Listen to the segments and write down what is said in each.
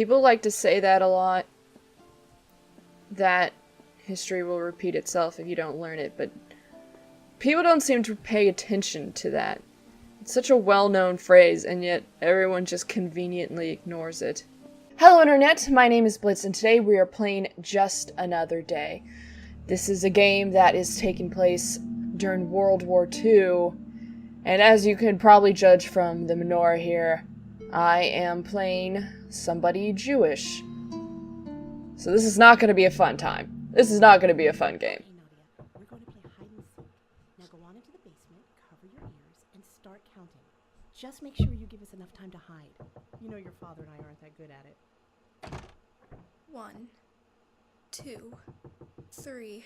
People like to say that a lot, that history will repeat itself if you don't learn it, but people don't seem to pay attention to that. It's such a well-known phrase, and yet everyone just conveniently ignores it. Hello Internet, my name is Blitz, and today we are playing Just Another Day. This is a game that is taking place during World War II, and as you can probably judge from the menorah here, I am playing somebody Jewish. So this is not going to be a fun time. This is not going to be a fun game. We're going to play hide and seek. Now go on into the basement, cover your ears, and start counting. Just make sure you give us enough time to hide. You know your father and I aren't that good at it. 1, 2, 3,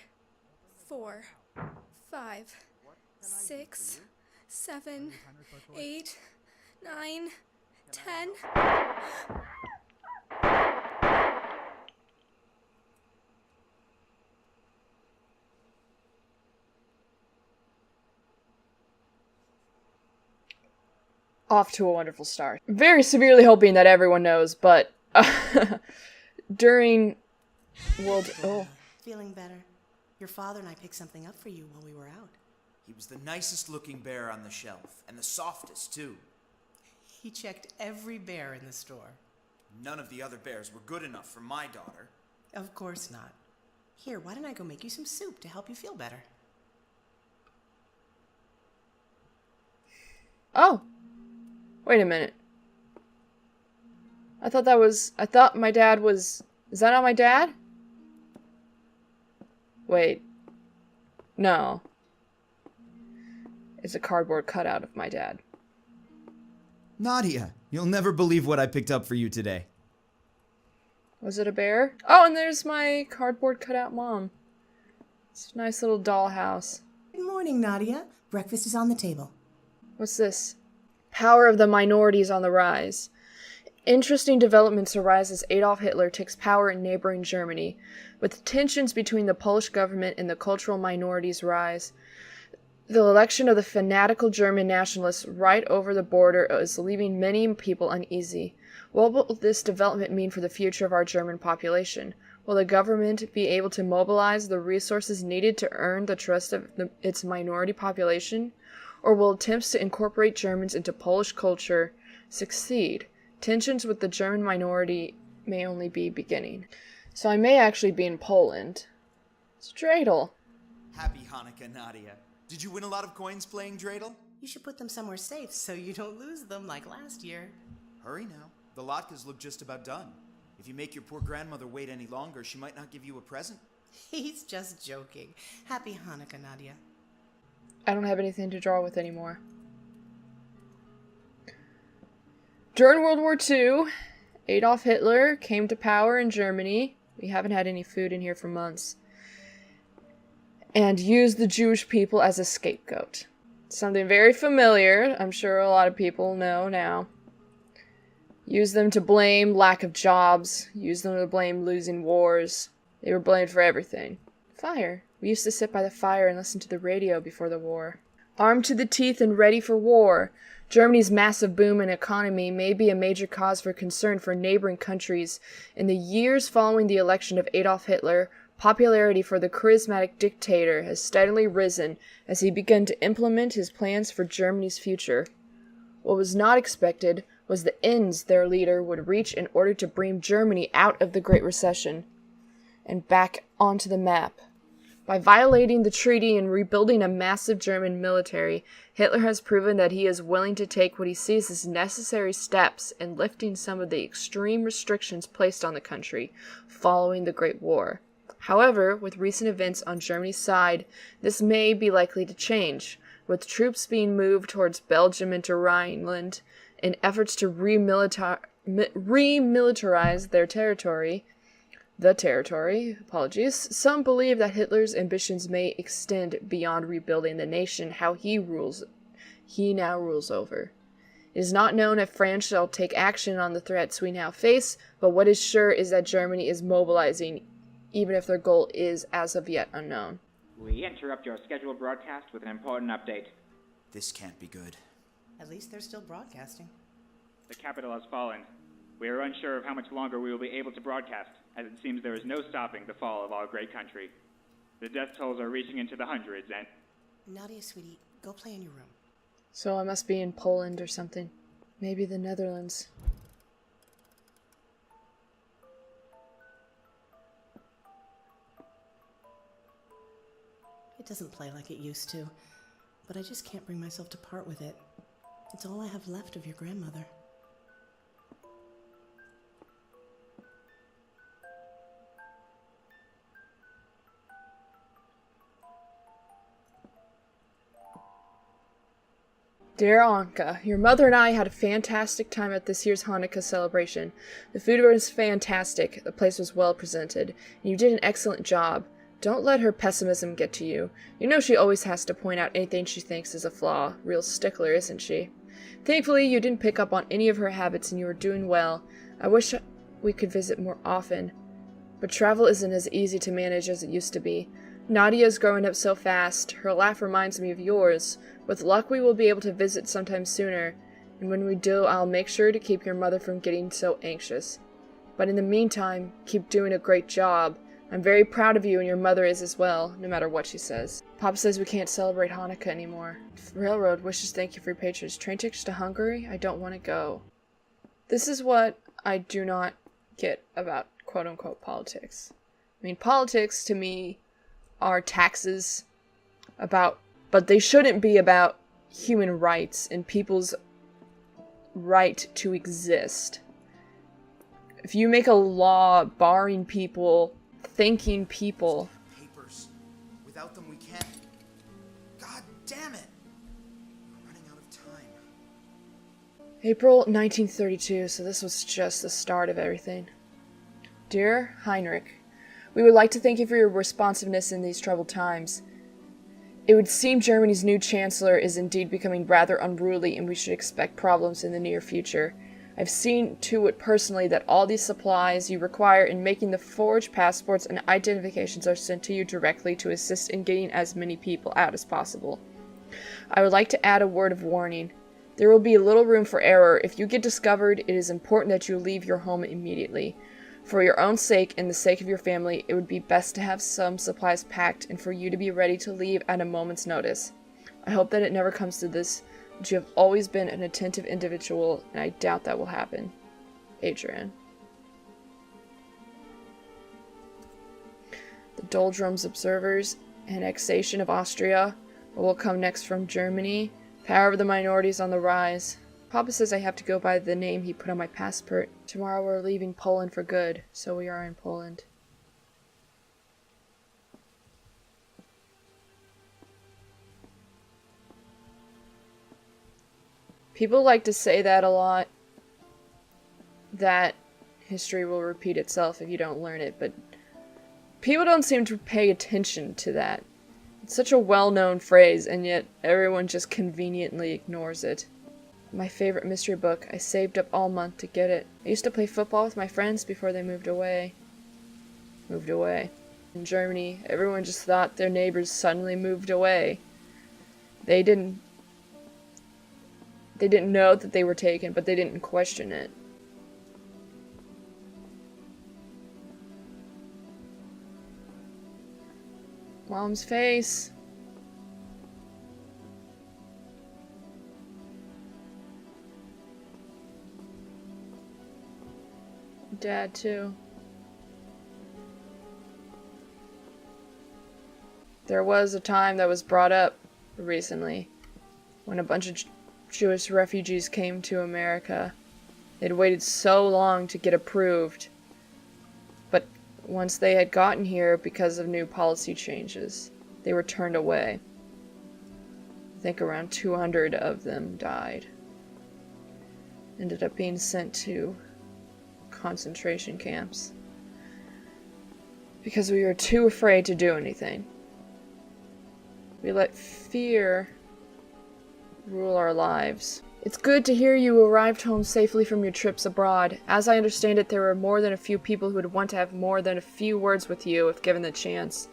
4, 5, 6, 7, 8, 9, 10. Off to a wonderful start. Very severely hoping that everyone knows, but during Feeling better? Your father and I picked something up for you while we were out. He was the nicest looking bear on the shelf, and the softest too. He checked every bear in the store. None of the other bears were good enough for my daughter. Of course not. Here, why don't I go make you some soup to help you feel better? Oh! Wait a minute. I thought my dad was... Is that not my dad? Wait. No. It's a cardboard cutout of my dad. Nadia, you'll never believe what I picked up for you today. Was it a bear? Oh, and there's my cardboard cutout mom. It's a nice little dollhouse. Good morning, Nadia. Breakfast is on the table. What's this? Power of the minorities on the rise. Interesting developments arise as Adolf Hitler takes power in neighboring Germany, with tensions between the Polish government and the cultural minorities rise. The election of the fanatical German nationalists right over the border is leaving many people uneasy. What will this development mean for the future of our German population? Will the government be able to mobilize the resources needed to earn the trust of its minority population? Or will attempts to incorporate Germans into Polish culture succeed? Tensions with the German minority may only be beginning. So I may actually be in Poland. It's dreidel. Happy Hanukkah, Nadia. Did you win a lot of coins playing dreidel? You should put them somewhere safe so you don't lose them like last year. Hurry now. The latkes look just about done. If you make your poor grandmother wait any longer, she might not give you a present. He's just joking. Happy Hanukkah, Nadia. I don't have anything to draw with anymore. During World War II, Adolf Hitler came to power in Germany. We haven't had any food in here for months. And used the Jewish people as a scapegoat. Something very familiar, I'm sure a lot of people know now. Used them to blame lack of jobs. Used them to blame losing wars. They were blamed for everything. Fire. We used to sit by the fire and listen to the radio before the war. Armed to the teeth and ready for war, Germany's massive boom in economy may be a major cause for concern for neighboring countries. In the years following the election of Adolf Hitler, popularity for the charismatic dictator has steadily risen as he began to implement his plans for Germany's future. What was not expected was the ends their leader would reach in order to bring Germany out of the Great Recession and back onto the map. By violating the treaty and rebuilding a massive German military, Hitler has proven that he is willing to take what he sees as necessary steps in lifting some of the extreme restrictions placed on the country following the Great War. However, with recent events on Germany's side, this may be likely to change, with troops being moved towards Belgium and to Rhineland in efforts to remilitarize their territory. Some believe that Hitler's ambitions may extend beyond rebuilding the nation he now rules over. It is not known if France shall take action on the threats we now face, but what is sure is that Germany is mobilizing, even if their goal is as of yet unknown. We interrupt your scheduled broadcast with an important update. This can't be good. At least they're still broadcasting. The capital has fallen. We are unsure of how much longer we will be able to broadcast, as it seems there is no stopping the fall of our great country. The death tolls are reaching into the hundreds, and... Nadia, sweetie, go play in your room. So I must be in Poland or something. Maybe the Netherlands. It doesn't play like it used to, but I just can't bring myself to part with it. It's all I have left of your grandmother. Dear Anka, your mother and I had a fantastic time at this year's Hanukkah celebration. The food was fantastic, the place was well presented, and you did an excellent job. Don't let her pessimism get to you. You know she always has to point out anything she thinks is a flaw. Real stickler, isn't she? Thankfully, you didn't pick up on any of her habits and you were doing well. I wish we could visit more often. But travel isn't as easy to manage as it used to be. Nadia's growing up so fast. Her laugh reminds me of yours. With luck, we will be able to visit sometime sooner. And when we do, I'll make sure to keep your mother from getting so anxious. But in the meantime, keep doing a great job. I'm very proud of you, and your mother is as well, no matter what she says. Papa says we can't celebrate Hanukkah anymore. Railroad wishes thank you for your patronage. Train tickets to Hungary? I don't want to go. This is what I do not get about quote-unquote politics. I mean, politics to me are taxes but they shouldn't be about human rights and people's right to exist. If you make a law barring people, thanking people... Papers. Without them, we can't. God damn it! We're running out of time. April 1932, so this was just the start of everything. Dear Heinrich, we would like to thank you for your responsiveness in these troubled times. It would seem Germany's new chancellor is indeed becoming rather unruly, and we should expect problems in the near future. I've seen to it personally that all these supplies you require in making the forged passports and identifications are sent to you directly to assist in getting as many people out as possible. I would like to add a word of warning. There will be little room for error. If you get discovered, it is important that you leave your home immediately. For your own sake and the sake of your family, it would be best to have some supplies packed and for you to be ready to leave at a moment's notice. I hope that it never comes to this, but you have always been an attentive individual, and I doubt that will happen. Adrian. The Doldrums Observers, annexation of Austria, what will come next from Germany, power of the minorities on the rise. Papa says I have to go by the name he put on my passport. Tomorrow we're leaving Poland for good, so we are in Poland. People like to say that a lot, that history will repeat itself if you don't learn it, but people don't seem to pay attention to that. It's such a well-known phrase, and yet everyone just conveniently ignores it. My favorite mystery book. I saved up all month to get it. I used to play football with my friends before they moved away. In Germany, everyone just thought their neighbors suddenly moved away. They didn't know that they were taken, but they didn't question it. Mom's face. Dad, too. There was a time that was brought up recently when a bunch of Jewish refugees came to America. They'd waited so long to get approved, but once they had gotten here because of new policy changes, they were turned away. I think around 200 of them died. Ended up being sent to concentration camps because we were too afraid to do anything. We let fear rule our lives. It's good to hear you arrived home safely from your trips abroad. As I understand it, there were more than a few people who would want to have more than a few words with you if given the chance.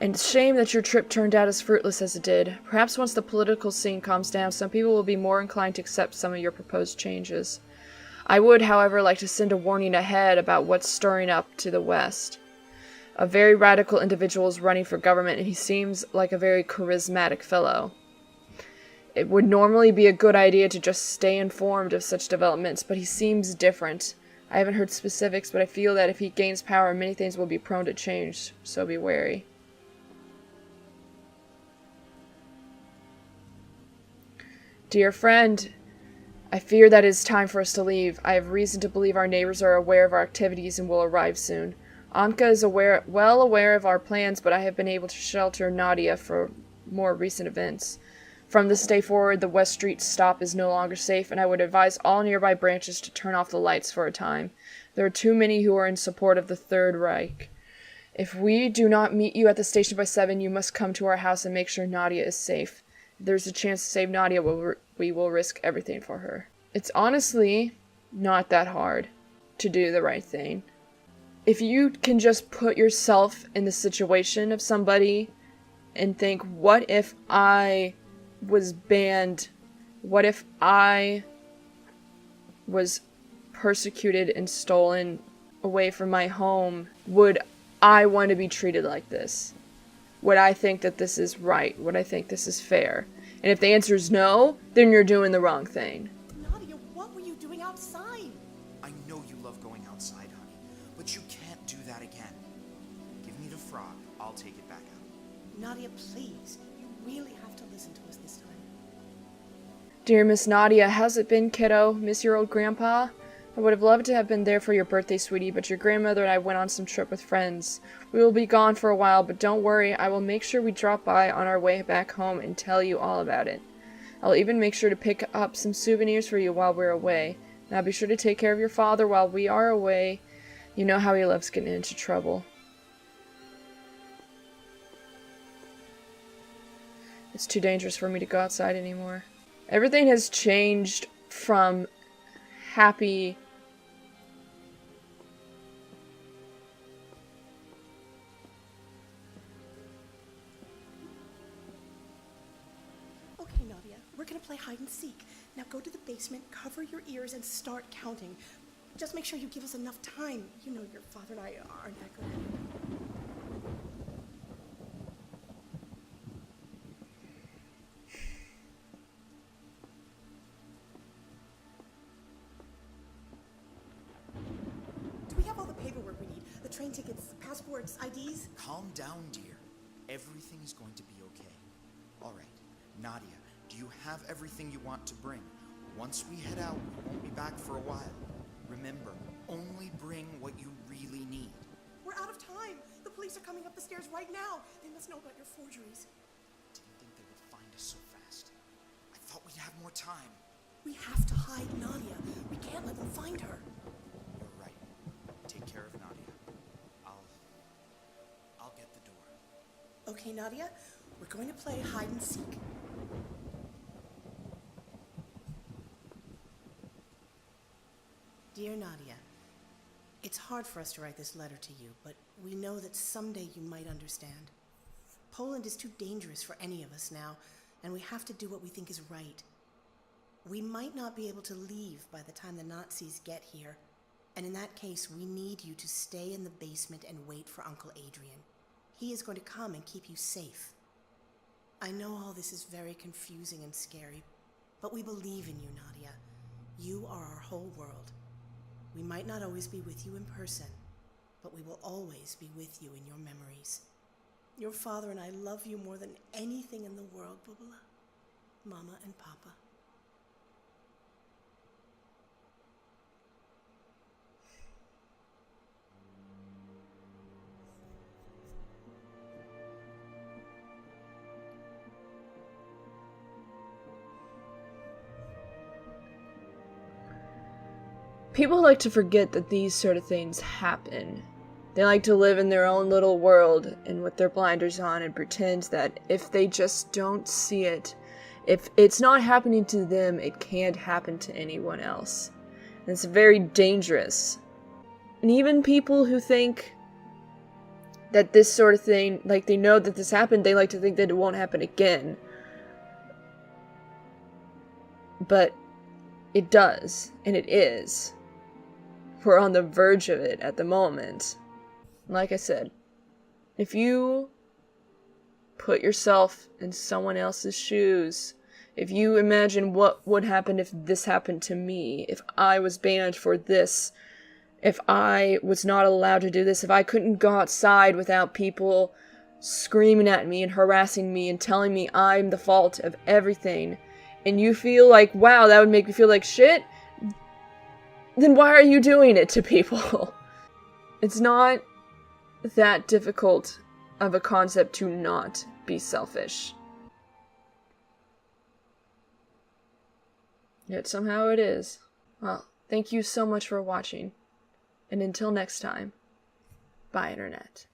And it's a shame that your trip turned out as fruitless as it did. Perhaps once the political scene calms down, some people will be more inclined to accept some of your proposed changes. I would, however, like to send a warning ahead about what's stirring up to the west. A very radical individual is running for government, and he seems like a very charismatic fellow. It would normally be a good idea to just stay informed of such developments, but he seems different. I haven't heard specifics, but I feel that if he gains power, many things will be prone to change, so be wary. Dear friend, I fear that it is time for us to leave. I have reason to believe our neighbors are aware of our activities and will arrive soon. Anka is well aware of our plans, but I have been able to shelter Nadia for more recent events. From this day forward, the West Street stop is no longer safe, and I would advise all nearby branches to turn off the lights for a time. There are too many who are in support of the Third Reich. If we do not meet you at the station by 7, you must come to our house and make sure Nadia is safe. If there's a chance to save Nadia, we will risk everything for her. It's honestly not that hard to do the right thing. If you can just put yourself in the situation of somebody and think, what if I was banned? What if I was persecuted and stolen away from my home? Would I want to be treated like this? Would I think that this is right? Would I think this is fair? And if the answer is no, then you're doing the wrong thing. Nadia, what were you doing outside? I know you love going outside, honey, but you can't do that again. Give me the frog. I'll take it back out. Nadia, please. You really have to listen to us this time. Dear Miss Nadia, how's it been, kiddo? Miss your old grandpa? I would have loved to have been there for your birthday, sweetie, but your grandmother and I went on some trip with friends. We will be gone for a while, but don't worry, I will make sure we drop by on our way back home and tell you all about it. I'll even make sure to pick up some souvenirs for you while we're away. Now be sure to take care of your father while we are away. You know how he loves getting into trouble. It's too dangerous for me to go outside anymore. Everything has changed from happy Okay, Nadia, we're gonna play hide and seek. Now go to the basement, cover your ears, and start counting. Just make sure you give us enough time. You know your father and I aren't that good at it. Do we have all the paperwork we need? The train tickets, passports, IDs? Calm down, dear. Everything is going to be okay. All right, Nadia, do you have everything you want to bring? Once we head out, we won't be back for a while. Remember, only bring what you really need. We're out of time. The police are coming up the stairs right now. They must know about your forgeries. Didn't think they would find us so fast. I thought we'd have more time. We have to hide Nadia. We can't let them find her. You're right. Take care of Nadia. I'll get the door. Okay, Nadia, we're going to play hide and seek. Dear Nadia, it's hard for us to write this letter to you, but we know that someday you might understand. Poland is too dangerous for any of us now, and we have to do what we think is right. We might not be able to leave by the time the Nazis get here, and in that case, we need you to stay in the basement and wait for Uncle Adrian. He is going to come and keep you safe. I know all this is very confusing and scary, but we believe in you, Nadia. You are our whole world. We might not always be with you in person, but we will always be with you in your memories. Your father and I love you more than anything in the world, Bubala, Mama and Papa. People like to forget that these sort of things happen. They like to live in their own little world and with their blinders on and pretend that if they just don't see it, if it's not happening to them, it can't happen to anyone else. And it's very dangerous. And even people who think that this sort of thing, like they know that this happened, they like to think that it won't happen again. But it does, and it is. we're on the verge of it at the moment. Like I said, if you put yourself in someone else's shoes, if you imagine what would happen if this happened to me, if I was banned for this, if I was not allowed to do this, if I couldn't go outside without people screaming at me and harassing me and telling me I'm the fault of everything, and you feel like, wow, that would make me feel like shit, then why are you doing it to people? It's not that difficult of a concept to not be selfish. Yet somehow it is. Well, thank you so much for watching. And until next time, bye, Internet.